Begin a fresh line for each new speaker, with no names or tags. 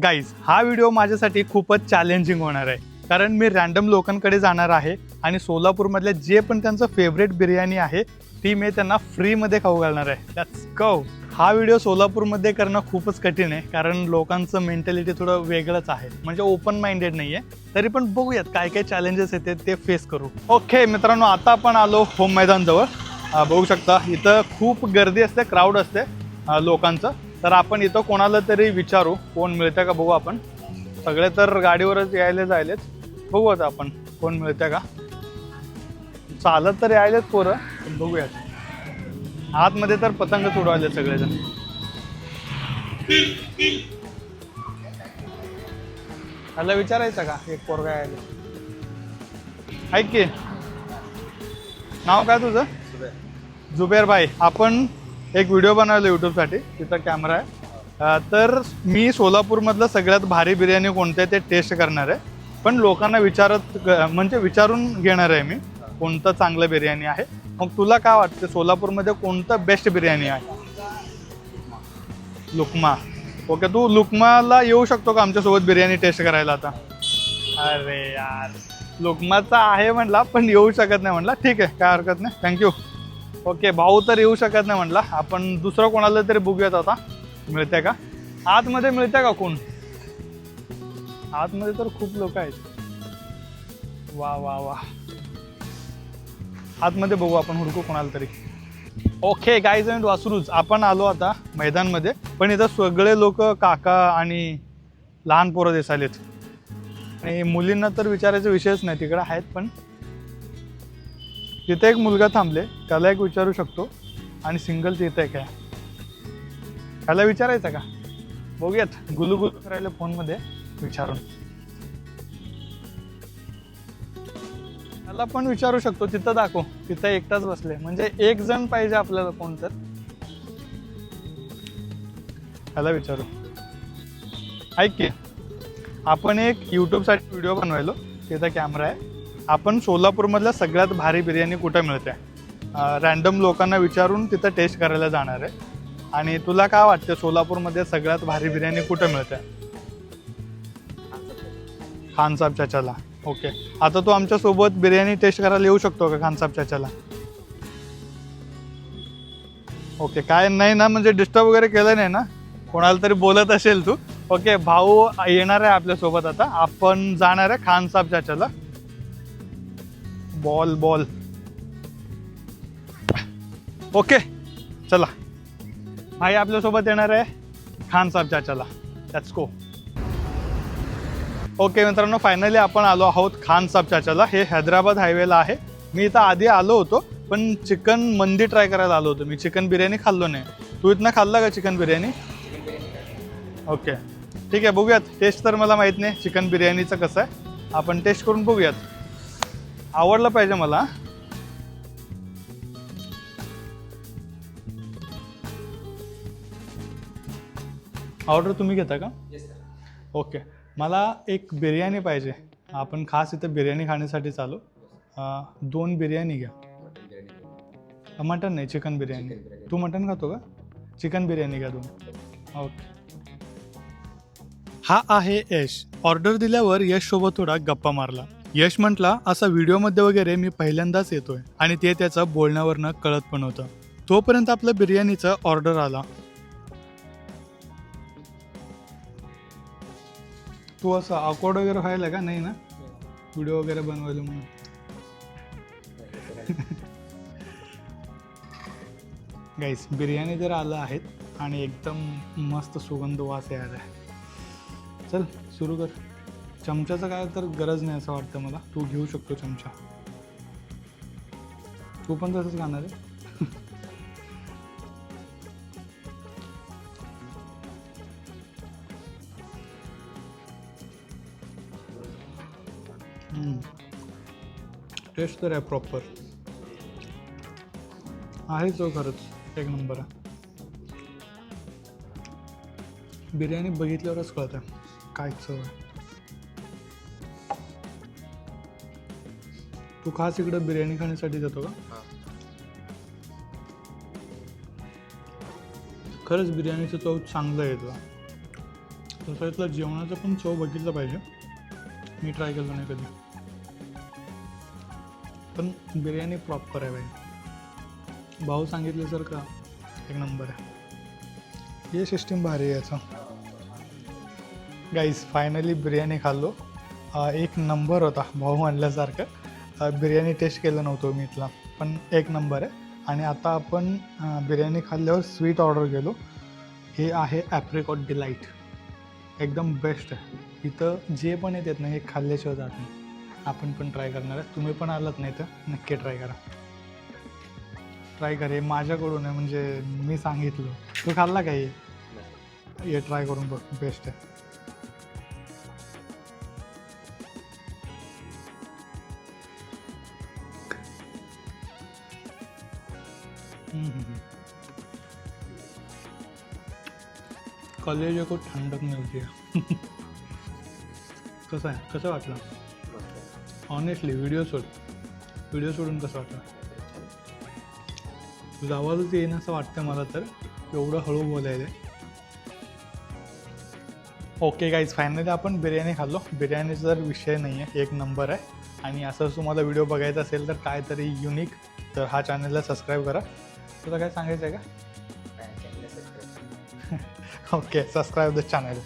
Guys, हा video माझ्यासाठी खूपच चॅलेंजिंग होणार आहे, कारण मी रॅन्डम लोकांकडे जाणार आहे आणि सोलापूरमधल्या जे पण त्यांचं फेवरेट बिर्याणी आहे ती मी त्यांना फ्रीमध्ये खाऊ घालणार आहे. Let's go. हा व्हिडिओ सोलापूरमध्ये करणं खूपच कठीण आहे, कारण लोकांचं मेंटॅलिटी थोडं वेगळंच आहे, म्हणजे ओपन माइंडेड नाही आहे. तरी पण बघूयात काय काय चॅलेंजेस येतात ते फेस करू. ओके मित्रांनो, आता आपण आलो होम मैदानजवळ. बघू शकता इथं खूप गर्दी असते, क्राऊड असते लोकांचं. तर आपण इथं कोणाला तरी विचारू कोण मिळतं का बघू. आपण सगळे तर गाडीवरच यायला जायलेच. बघू आता आपण कोण मिळतं का. चालत तर यायलेच पोरं, पण बघूयात. आतमध्ये तर पतंग उडवायले सगळेजण. त्याला विचारायचं का एक पोरगा यायला. ऐक की, नाव काय तुझं? जुबेर भाई. आपण एक व्हिडिओ बनवला यूट्यूबसाठी, तिथं कॅमेरा आहे. तर मी सोलापूरमधलं सगळ्यात भारी बिर्याणी कोणतं आहे ते टेस्ट करणार आहे. पण लोकांना विचारून घेणार आहे मी कोणतं चांगलं बिर्याणी आहे. मग तुला काय वाटतं सोलापूरमध्ये कोणतं बेस्ट बिर्याणी आहे? लुकमा. ओके, तू लुकमाला येऊ शकतो का आमच्यासोबत बिर्याणी टेस्ट करायला आता? अरे यार, लुकमाचा आहे म्हटला पण येऊ शकत नाही म्हटला. ठीक आहे, काय हरकत नाही, थँक्यू. ओके, भाऊ तर येऊ शकत नाही म्हटला. आपण दुसरं कोणाला तरी बघूयात आता. मिळते का आतमध्ये? मिळते का कोण आतमध्ये? तर खूप लोक आहेत. वा वा वा, आतमध्ये बघू आपण, हुडकू कोणाला तरी. ओके गाईज अँड वासरूज, आपण आलो आता मैदानमध्ये. पण इथं सगळे लोक काका आणि लहान पोरं दिसायलेत. आणि मुलींना तर विचारायचा विषयच नाही, तिकडे आहेत. पण तिथे एक मुलगा थांबले, त्याला एक विचारू शकतो. आणि सिंगल तिथे काय, त्याला विचारायचं का? बघूयात. गुलुगुलू करायला फोनमध्ये विचारून. त्याला पण विचारू शकतो. तिथं दाखव, तिथं एकटाच बसले, म्हणजे एक जण पाहिजे आपल्याला कोण तर. त्याला विचारू. ऐक की, आपण एक यूट्यूबसाठी व्हिडिओ बनवायलो, तिथं कॅमेरा आहे. आपण सोलापूरमधल्या सगळ्यात भारी बिर्याणी कुठं मिळते रॅन्डम लोकांना विचारून तिथं टेस्ट करायला जाणार आहे. आणि तुला काय वाटतं सोलापूरमध्ये सगळ्यात भारी बिर्याणी कुठं मिळते? खानसाब चाचाला. ओके, आता तू आमच्यासोबत बिर्याणी टेस्ट करायला येऊ शकतो का खानसाब चाचाला? ओके, काय नाही ना, म्हणजे डिस्टर्ब वगैरे केलं नाही ना? कोणाला तरी बोलत असेल तू? ओके, भाऊ येणार आहे आपल्यासोबत. आता आपण जाणार आहे खानसाब चाचाला. Ball ball. ओके चला, भाई आपल्यासोबत येणार आहे खानसाब चाचाला. Let's go. ओके मित्रांनो, फायनली आपण आलो आहोत खानसाब चाचाला. हे हैदराबाद हायवेला आहे. मी इथं आधी आलो होतो, पण चिकन मंदी ट्राय करायला आलो होतो. मी चिकन बिर्याणी खाल्लो नाही. तू इथनं खाल्ला का चिकन बिर्याणी? ओके ठीक आहे, बघूयात. टेस्ट तर मला माहीत नाही चिकन बिर्याणीचं कसं आहे, आपण टेस्ट करून बघूयात. आवडलं पाहिजे मला. ऑर्डर तुम्ही घेता का? ओके, मला एक बिर्याणी पाहिजे. आपण खास इथं बिर्याणी खाण्यासाठी चालू. 2 बिर्याणी घ्या. मटन नाही, चिकन बिर्याणी. तू मटन खातो का? चिकन बिर्याणी घ्या 2. ओके. हा आहे यश. ऑर्डर दिल्यावर यश सोबत थोडा गप्पा मारला. यश म्हटला, असा व्हिडिओमध्ये वगैरे मी पहिल्यांदाच येतोय, आणि ते त्याचं बोलण्यावरनं कळत पण होतं. तोपर्यंत आपलं बिर्याणीचं ऑर्डर आला. तू असं अकॉर्ड वगैरे व्हायला का नाही ना, व्हिडिओ वगैरे बनवायला म्हणून? गाईस, बिर्याणी तर आलं आहेत आणि एकदम मस्त सुगंध वास यायला आहे. चल सुरू कर. चमच्याचं काय तर गरज नाही असं वाटतं मला. तू घेऊ शकतो चमचा. तू पण तसंच खाणार आहे? टेस्ट तर आहे प्रॉपर आहे. तो खरंच एक नंबर आहे. बिर्याणी बघितल्यावरच कळतं काय चव आहे. तू खास इकडे बिर्याणी खाण्यासाठी जातो का? खरंच बिर्याणीचं चव चांगलं आहे तुला. तसं इथलं जेवणाचं पण चव बघितलं पाहिजे. मी ट्राय केलं नाही कधी, पण बिर्याणी प्रॉपर आहे भाई. भाऊ सांगितलं सर का एक नंबर आहे. हे सिस्टीम भारी आहे याचं. गाईज फायनली बिर्याणी खाल्लो. एक नंबर होता भाऊ म्हणल्यासारखं. बिर्याणी टेस्ट केलं नव्हतं मी इथला, पण एक नंबर आहे. आणि आता आपण बिर्याणी खाल्ल्यावर स्वीट ऑर्डर केलो. हे आहे ॲप्रिकॉट डिलाईट. एकदम बेस्ट आहे. इथं जे पण येतात ना हे खाल्ल्याशिवाय जात नाही. आपण पण ट्राय करणार आहे. तुम्ही पण आलात नाही तर नक्की ट्राय करा. ट्राय कर, हे माझ्याकडून आहे म्हणजे मी सांगितलं. तू खाल्ला का हे ट्राय करून बघ, बेस्ट आहे. कॉलेज को ठंडक मिळते. कसं आहे, कसं वाटलं ऑनेस्टली? व्हिडिओ सोडून कसं वाटलं? तुझा आवाजच येईन असं वाटतं मला तर, एवढं हळू बोलायला. ओके गाईज, फायनली आपण बिर्याणी खाल्लो. बिर्याणीचा जर विषय नाही आहे, एक नंबर आहे. आणि असंच तुम्हाला व्हिडिओ बघायचा असेल तर काहीतरी युनिक, तर हा चॅनलला सबस्क्राईब करा. तुला काय सांगायचं आहे का? Okay, subscribe the channel.